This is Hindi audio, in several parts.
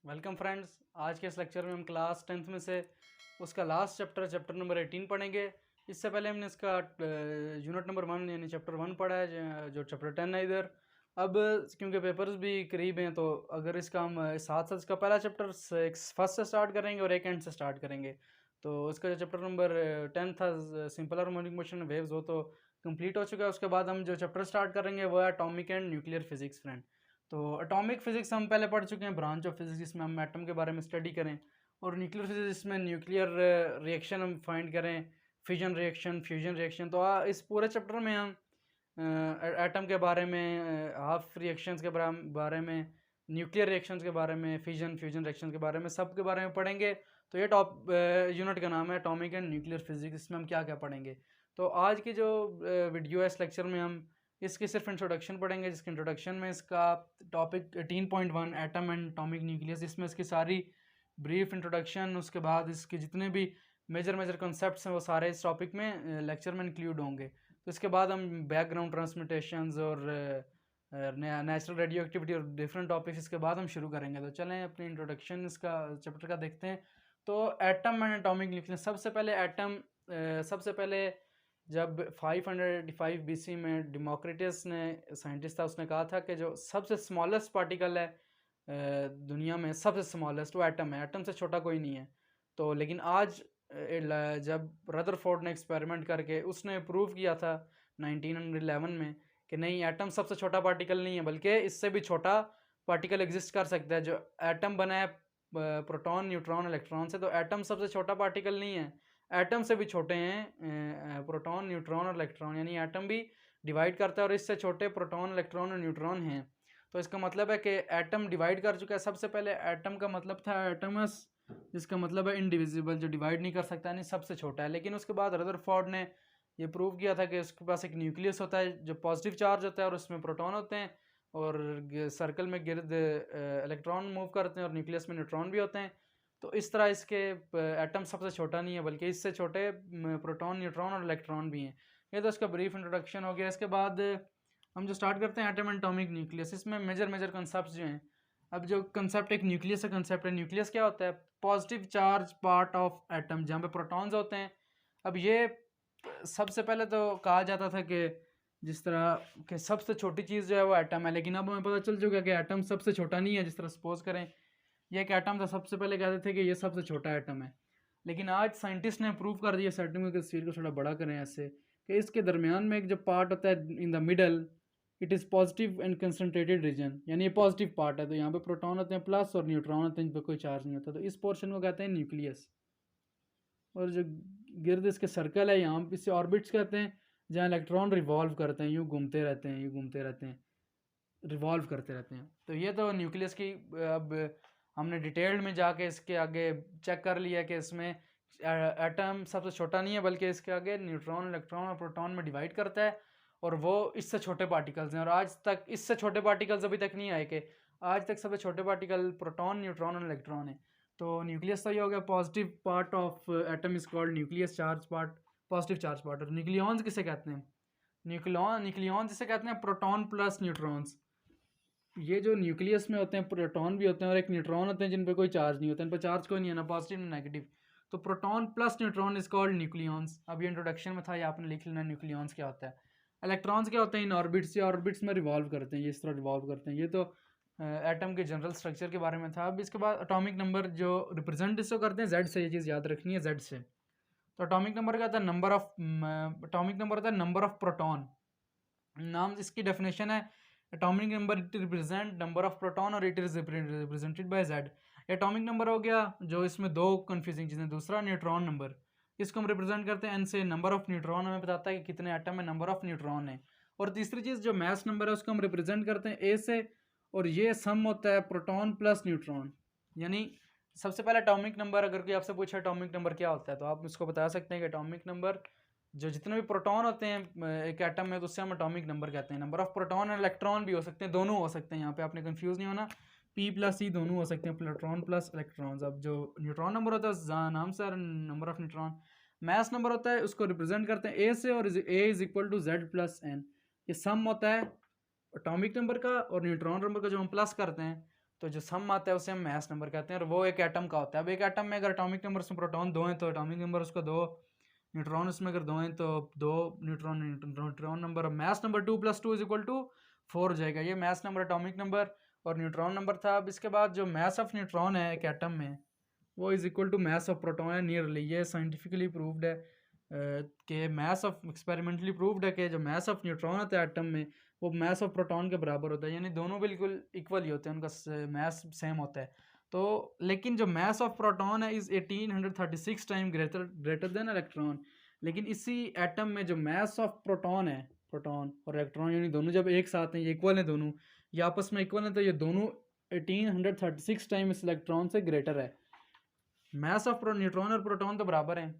Welcome friends. आज के इस लेक्चर में हम क्लास 10th में से उसका लास्ट चैप्टर नंबर 18 पढ़ेंगे। इससे पहले हमने इसका यूनिट नंबर 1 यानी चैप्टर 1 पढ़ा है, जो चैप्टर 10 है इधर। अब क्योंकि पेपर्स भी करीब हैं, तो अगर इसका हम साथ साथ इसका पहला चैप्टर फर्स्ट से स्टार्ट करेंगे और एक एंड से स्टार्ट करेंगे, तो इसका जो चैप्टर नंबर 10 था, सिंपल हार्मोनिक मोशन वेव्स, वो तो कंप्लीट हो चुका है। उसके बाद हम जो चैप्टर स्टार्ट करेंगे वो है atomic and nuclear physics friend. तो एटॉमिक फिजिक्स हम पहले पढ़ चुके हैं, ब्रांच ऑफ फिजिक्स जिसमें हम एटम के बारे में स्टडी करें, और न्यूक्लियर फिजिक्स जिसमें न्यूक्लियर रिएक्शन हम फाइंड करें, फिजन रिएक्शन, फ्यूजन रिएक्शन। तो इस पूरे चैप्टर में हम एटम के बारे में, हाफ रिएक्शंस के बारे में, न्यूक्लियर रिएक्शंस के बारे में, फ्यूजन रिएक्शन के बारे में, सब के बारे में पढ़ेंगे। तो ये यूनिट का नाम है एटॉमिक एंड न्यूक्लियर फिजिक्स। इसमें हम क्या क्या पढ़ेंगे, तो आज की जो वीडियो है इस लेक्चर में हम इसकी सिर्फ इंट्रोडक्शन पढ़ेंगे, जिसके इंट्रोडक्शन में इसका topic 18.1 atom and atomic nucleus, इसमें इसकी सारी ब्रीफ इंट्रोडक्शन, उसके बाद इसके जितने भी मेजर कॉन्सेप्ट्स हैं वो सारे इस टॉपिक में लेक्चर में इंक्लूड होंगे। तो इसके बाद हम बैकग्राउंड ट्रांसमिटेशंस और नेचुरल रेडियो एक्टिविटी और डिफरेंट टॉपिक्स इसके बाद हम शुरू करेंगे। तो चलें अपनी इंट्रोडक्शन इसका चैप्टर का देखते हैं। तो एटम एंड एटॉमिक न्यूक्लियस, सबसे पहले जब 585 BC में डिमोक्रिटस ने, साइंटिस्ट था, उसने कहा था कि जो सबसे स्मॉलेस्ट पार्टिकल है दुनिया में, सबसे स्मॉलेस्ट वो एटम है, एटम से छोटा कोई नहीं है। तो लेकिन आज जब रदरफोर्ड ने एक्सपेरिमेंट करके उसने प्रूव किया था 1911 में कि नहीं, एटम सबसे छोटा पार्टिकल नहीं है, बल्कि इससे भी छोटा पार्टिकल एग्जिस्ट कर सकता है। जो एटम बना है प्रोटॉन, न्यूट्रॉन, इलेक्ट्रॉन से, तो एटम सबसे छोटा पार्टिकल नहीं है, एटम से भी छोटे हैं प्रोटॉन, न्यूट्रॉन और इलेक्ट्रॉन, यानी एटम भी डिवाइड करता है और इससे छोटे प्रोटॉन, इलेक्ट्रॉन और न्यूट्रॉन हैं। तो इसका मतलब है कि एटम डिवाइड कर चुका है। सबसे पहले एटम का मतलब था एटमस, जिसका मतलब है इनडिविजिबल, जो डिवाइड नहीं कर सकता, यानी सबसे छोटा है। लेकिन उसके बाद रदरफोर्ड ने ये प्रूव किया था कि उसके पास एक न्यूक्लियस होता है जो पॉजिटिव चार्ज होता है और उसमें प्रोटॉन होते हैं, और सर्कल में गिर्द इलेक्ट्रॉन मूव करते हैं, और न्यूक्लियस में न्यूट्रॉन भी होते हैं। तो इस तरह इसके एटम सबसे छोटा नहीं है, बल्कि इससे छोटे प्रोटॉन, न्यूट्रॉन और इलेक्ट्रॉन भी हैं। ये तो इसका ब्रीफ इंट्रोडक्शन हो गया। इसके बाद हम जो स्टार्ट करते हैं एटम एंड एटॉमिक न्यूक्लियस, इसमें मेजर कॉन्सेप्ट्स जो हैं। अब जो कंसेप्ट एक न्यूक्लियस का कंसेप्ट है, न्यूक्लियस क्या होता है? Positive charge part of atom, जहाँ पे प्रोटॉन्स होते हैं। अब ये सबसे पहले तो कहा जाता था कि जिस तरह कि सबसे छोटी चीज़ जो है वो एटम है, लेकिन अब हमें पता चल चुका है कि एटम सबसे छोटा नहीं है। जिस तरह सपोज करें ये एक एटम था, सबसे पहले कहते थे कि ये सबसे छोटा एटम है, लेकिन आज साइंटिस्ट ने प्रूव कर दिया, एटम की तस्वीर को थोड़ा बड़ा करें ऐसे, कि इसके दरमियान में एक जो पार्ट होता है in the middle, it is positive and concentrated region, यानी ये पॉजिटिव पार्ट है। तो यहाँ पे प्रोटॉन होते हैं प्लस और न्यूट्रॉन होते हैं जिन पर कोई चार्ज नहीं होता, तो इस पोर्शन को कहते हैं न्यूक्लियस। और जो गिर्द इसके सर्कल है, यहाँ पे इसे ऑर्बिट्स कहते हैं, जहाँ इलेक्ट्रॉन रिवॉल्व करते हैं, यूँ घूमते रहते हैं, रिवॉल्व करते रहते हैं। तो ये तो न्यूक्लियस की, अब हमने डिटेल्ड में जाके इसके आगे चेक कर लिया कि इसमें एटम सबसे छोटा नहीं है, बल्कि इसके आगे न्यूट्रॉन, इलेक्ट्रॉन और प्रोटॉन में डिवाइड करता है, और वो इससे छोटे पार्टिकल्स हैं। और आज तक इससे छोटे पार्टिकल्स अभी तक नहीं आए, कि आज तक सबसे छोटे पार्टिकल प्रोटॉन, न्यूट्रॉन और इलेक्ट्रॉन है। तो न्यूक्लियस तो ये हो गया, positive part of atom is called nucleus, charge part, positive charge part. और न्यूक्लियॉन्स किसे कहते हैं? न्यूक्लियॉन जिसे कहते हैं प्रोटॉन प्लस न्यूट्रॉन्स। ये जो न्यूक्लियस में होते हैं, प्रोटॉन भी होते हैं और एक न्यूट्रॉन होते हैं जिन पे कोई चार्ज नहीं होता, इन पर चार्ज कोई नहीं है, ना पॉजिटिव ना नेगेटिव। तो proton plus neutron is called nucleons. अब ये इंट्रोडक्शन में था, ये आपने लिख लेना न्यूक्लियॉन्स क्या होता है। इलेक्ट्रॉन्स क्या होते हैं? इन ऑर्बिट्स, या ऑर्बिट्स में रिवॉल्व करते हैं, ये इस तरह रिवॉल्व करते हैं। ये तो एटम के जनरल स्ट्रक्चर के बारे में था। अब इसके बाद एटॉमिक नंबर जो रिप्रेजेंट इसको करते हैं जेड से, ये चीज़ याद रखनी है, जेड से। तो एटॉमिक नंबर क्या होता है? एटॉमिक नंबर होता है नंबर ऑफ प्रोटॉन। नाम इसकी डेफिनेशन है, atomic number it represent number of proton और it is represented by Z. Atomic number हो गया, जो इसमें दो कंफ्यूजिंग चीज़ें। दूसरा न्यूट्रॉन नंबर, इसको हम रिप्रेजेंट करते हैं एन से, नंबर ऑफ न्यूट्रॉन हमें बताता है कि कितने एटम में नंबर ऑफ न्यूट्रॉन है। और तीसरी चीज़ जो मास नंबर है, उसको हम रिप्रेजेंट करते हैं ए से, और ये सम होता है प्रोटॉन प्लस न्यूट्रॉन। यानी सबसे पहले एटॉमिक नंबर, अगर कोई आपसे पूछे एटॉमिक नंबर क्या होता है, तो आप उसको बता सकते हैं कि एटॉमिक नंबर, जो जितने भी प्रोटॉन होते हैं एक एटम में, तो उससे हम एटॉमिक नंबर कहते हैं। नंबर ऑफ प्रोटॉन और इलेक्ट्रॉन भी हो सकते हैं, दोनों हो सकते हैं, यहाँ पे आपने कंफ्यूज नहीं होना, P प्लस E दोनों हो सकते हैं, प्रोटॉन प्लस इलेक्ट्रॉन्स। अब जो न्यूट्रॉन नंबर होता है, नाम से number of neutron. Mass number होता है, उसको रिप्रेजेंट करते हैं ए से, और A is equal to Z plus N. ये सम होता है एटॉमिक नंबर का और न्यूट्रॉन नंबर का, जो हम प्लस करते हैं, तो जो सम आता है उसे हम मास नंबर कहते हैं और वो एक एटम का होता है। अब एक एटम में अगर एटॉमिक नंबर उसमें प्रोटॉन 2 हैं तो एटॉमिक नंबर उसका 2, न्यूट्रॉन उसमें अगर 2 हैं तो 2 न्यूट्रॉन नंबर। और मास नंबर 2 + 2 = 4 हो जाएगा। ये मास नंबर एटॉमिक नंबर और न्यूट्रॉन नंबर था। अब इसके बाद जो मास ऑफ न्यूट्रॉन है एक एटम में वो = मास ऑफ प्रोटॉन है नियरली। ये साइंटिफिकली प्रूव्ड है कि मास ऑफ एक्सपेरिमेंटली प्रूव्ड है कि जो मास ऑफ न्यूट्रॉन होता है एटम में वो मास ऑफ प्रोटॉन के बराबर होता है, यानी दोनों बिल्कुल इक्वल ही होते हैं, उनका मास सेम होता है। तो लेकिन जो मास ऑफ प्रोटॉन है is 1836 time greater than electron. लेकिन इसी एटम में जो मास ऑफ प्रोटॉन है, प्रोटॉन और इलेक्ट्रॉन यानी दोनों जब एक साथ हैं, ये इक्वल हैं, दोनों ये आपस में इक्वल हैं, तो ये दोनों 1836 टाइम इस इलेक्ट्रॉन से ग्रेटर है। मास ऑफ न्यूट्रॉन और प्रोटॉन तो बराबर हैं,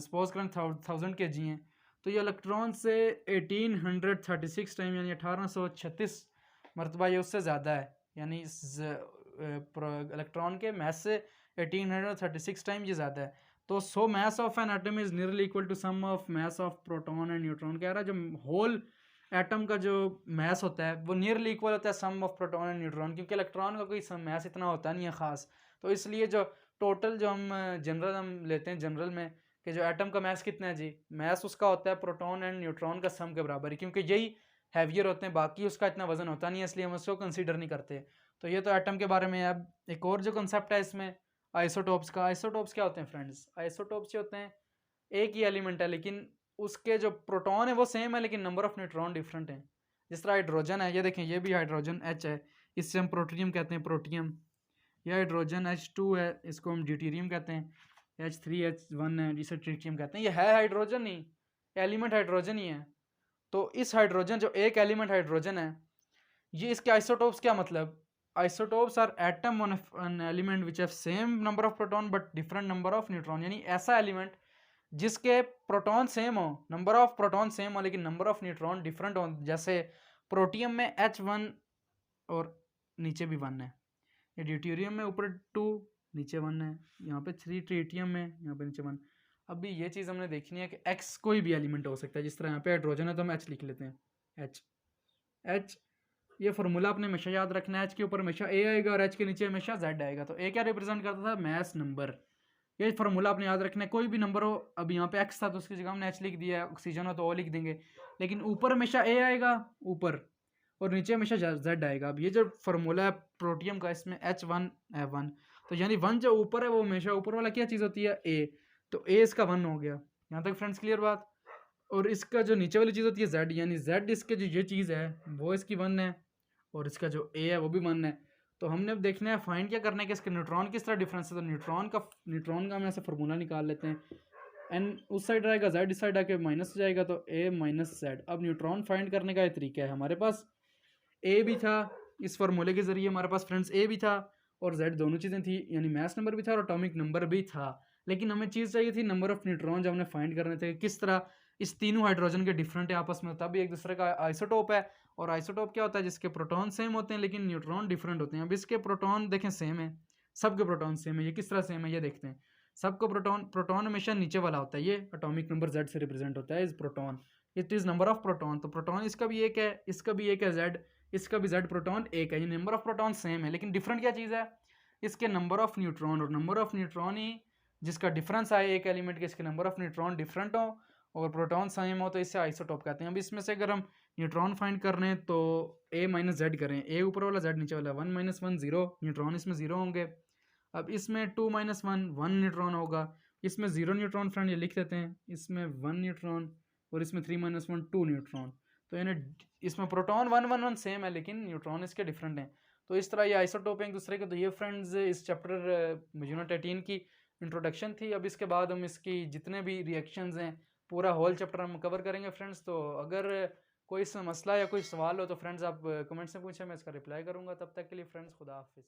सपोज करें 1000 kg हैं, तो ये इलेक्ट्रॉन से 1836 टाइम यानी 1836 मरतबा ये उससे ज़्यादा है, यानी इलेक्ट्रॉन के मास से 1836 टाइम ये ज़्यादा है। तो so mass of an atom is nearly equal to sum of mass of proton and neutron. कह रहा है जो होल एटम का जो मास होता है वो नियरली इक्वल होता है सम ऑफ प्रोटॉन एंड न्यूट्रॉन, क्योंकि इलेक्ट्रॉन का कोई मास इतना होता नहीं है ख़ास। तो इसलिए जो टोटल जो हम जनरल हम लेते हैं जनरल में कि जो एटम का मास कितना है जी, मास उसका होता है प्रोटॉन एंड न्यूट्रॉन का सम के बराबर ही, क्योंकि यही हैवियर होते हैं, बाकी उसका इतना वजन होता नहीं है, इसलिए हम उसको कंसीडर नहीं करते। तो ये तो एटम के बारे में। अब एक और जो कंसेप्ट है इसमें आइसोटोप्स का। आइसोटोप्स क्या होते हैं फ्रेंड्स? आइसोटोप्स ये होते हैं एक ही एलिमेंट है लेकिन उसके जो प्रोटॉन है वो सेम है लेकिन नंबर ऑफ न्यूट्रॉन डिफरेंट है। जिस तरह हाइड्रोजन है, ये देखें ये भी हाइड्रोजन H है, इससे हम प्रोटीनियम कहते हैं, प्रोटियम। यह हाइड्रोजन H2 है, इसको हम ड्यूटेरियम कहते हैं। H3H1 है, जिसे ट्रिटियम कहते हैं। ये है हाइड्रोजन ही, एलिमेंट हाइड्रोजन ही है। तो इस हाइड्रोजन जो एक एलिमेंट हाइड्रोजन है, ये इसके आइसोटोप्स क्या मतलब? Isotopes are atom on an element which have same number of proton but different number of neutron. यानी ऐसा एलिमेंट जिसके प्रोटॉन सेम हो, नंबर ऑफ प्रोटॉन सेम हो लेकिन नंबर ऑफ न्यूट्रॉन डिफरेंट हो। जैसे प्रोटियम में H1 और नीचे भी 1 है, ये ड्यूटेरियम में ऊपर 2 नीचे 1 है, यहाँ पे 3 ट्रिटियम में, यहाँ पे नीचे 1। अभी ये चीज़ हमने देखनी है कि X कोई भी एलिमेंट हो सकता है। जिस तरह यहाँ पे हाइड्रोजन है तो हम H लिख लेते हैं, H। ये फार्मूला आपने हमेशा याद रखना है, H के ऊपर हमेशा A आएगा और H के नीचे हमेशा Z आएगा। तो A क्या रिप्रेजेंट करता था? Mass number. ये फार्मूला आपने याद रखना है, कोई भी नंबर हो। अब यहाँ पे X था तो उसकी जगह हमने H लिख दिया है, ऑक्सीजन हो तो O लिख देंगे, लेकिन ऊपर हमेशा A आएगा ऊपर और नीचे हमेशा Z आएगा। अब ये जो फार्मूला है प्रोटियम का, इसमें H1 है 1, तो यानी 1 जो ऊपर है वो हमेशा ऊपर वाला क्या चीज़ होती है? A। तो A इसका 1 हो गया। यहाँ तक फ्रेंड्स क्लियर बात? और इसका जो नीचे वाली चीज़ होती है Z, यानी Z इसके जो ये चीज़ है वो इसकी 1 है और इसका जो A है वो भी 1 है। तो हमने अब देखना है फाइंड क्या करना है कि इसके न्यूट्रॉन किस तरह डिफरेंस है। तो न्यूट्रॉन का हम ऐसे फार्मूला निकाल लेते हैं। एन उस साइड रहेगा, Z इस साइड आके माइनस हो जाएगा, तो A - Z। अब न्यूट्रॉन फाइंड करने का ये तरीका है, हमारे पास A भी था, इस फार्मूले के ज़रिए हमारे पास फ्रेंड्स A भी था और Z दोनों चीज़ें थी, यानी मास नंबर भी था और एटॉमिक नंबर भी था। लेकिन हमें चीज़ चाहिए थी नंबर ऑफ न्यूट्रॉन, जो हमने फाइंड करने थे किस तरह इस तीनों हाइड्रोजन के डिफरेंट है आपस में, तब एक दूसरे का आइसोटोप है। और आइसोटोप क्या होता है? जिसके प्रोटॉन सेम होते हैं लेकिन न्यूट्रॉन डिफरेंट होते हैं। अब इसके प्रोटॉन देखें सेम है, सबके प्रोटॉन सेम है। ये किस तरह सेम है ये देखते हैं। सबको प्रोटॉन हमेशा नीचे वाला होता है, ये एटॉमिक नंबर Z से रिप्रेजेंट होता है, is proton. It is number of proton. तो प्रोटॉन इसका भी एक है, इसका भी एक है Z, इसका भी Z प्रोटॉन एक है। ये नंबर ऑफ प्रोटॉन सेम है लेकिन डिफरेंट क्या चीज़ है? इसके नंबर ऑफ न्यूट्रॉन। और नंबर ऑफ न्यूट्रॉन ही जिसका डिफरेंस आए एक एलिमेंट के, इसके नंबर ऑफ न्यूट्रॉन डिफरेंट हो और प्रोटॉन सेम हो तो इससे आइसोटोप कहते हैं। अब इसमें से अगर हम न्यूट्रॉन फाइंड कर रहे हैं तो A - Z करें, A ऊपर वाला Z नीचे वाला, 1 - 1 0, न्यूट्रॉन इसमें 0 होंगे। अब इसमें 2 - 1 न्यूट्रॉन होगा, इसमें 0 न्यूट्रॉन फ्रेंड ये लिख देते हैं, इसमें 1 न्यूट्रॉन और इसमें 3 - 1 2 न्यूट्रॉन। तो यानी इसमें प्रोटॉन 1 1 1 सेम है लेकिन न्यूट्रॉन इसके डिफरेंट हैं। तो इस तरह ये आइसोटोप हैं एक दूसरे के। तो ये फ्रेंड्स इस चैप्टर यूनिट 18 की इंट्रोडक्शन थी। अब इसके बाद हम इसकी जितने भी रिएक्शंस हैं पूरा होल चैप्टर हम कवर करेंगे फ्रेंड्स। तो अगर कोई मसला या कोई सवाल हो तो फ्रेंड्स आप कमेंट्स में पूछें, मैं इसका रिप्लाई करूँगा। तब तक के लिए फ्रेंड्स खुदा हाफिज़।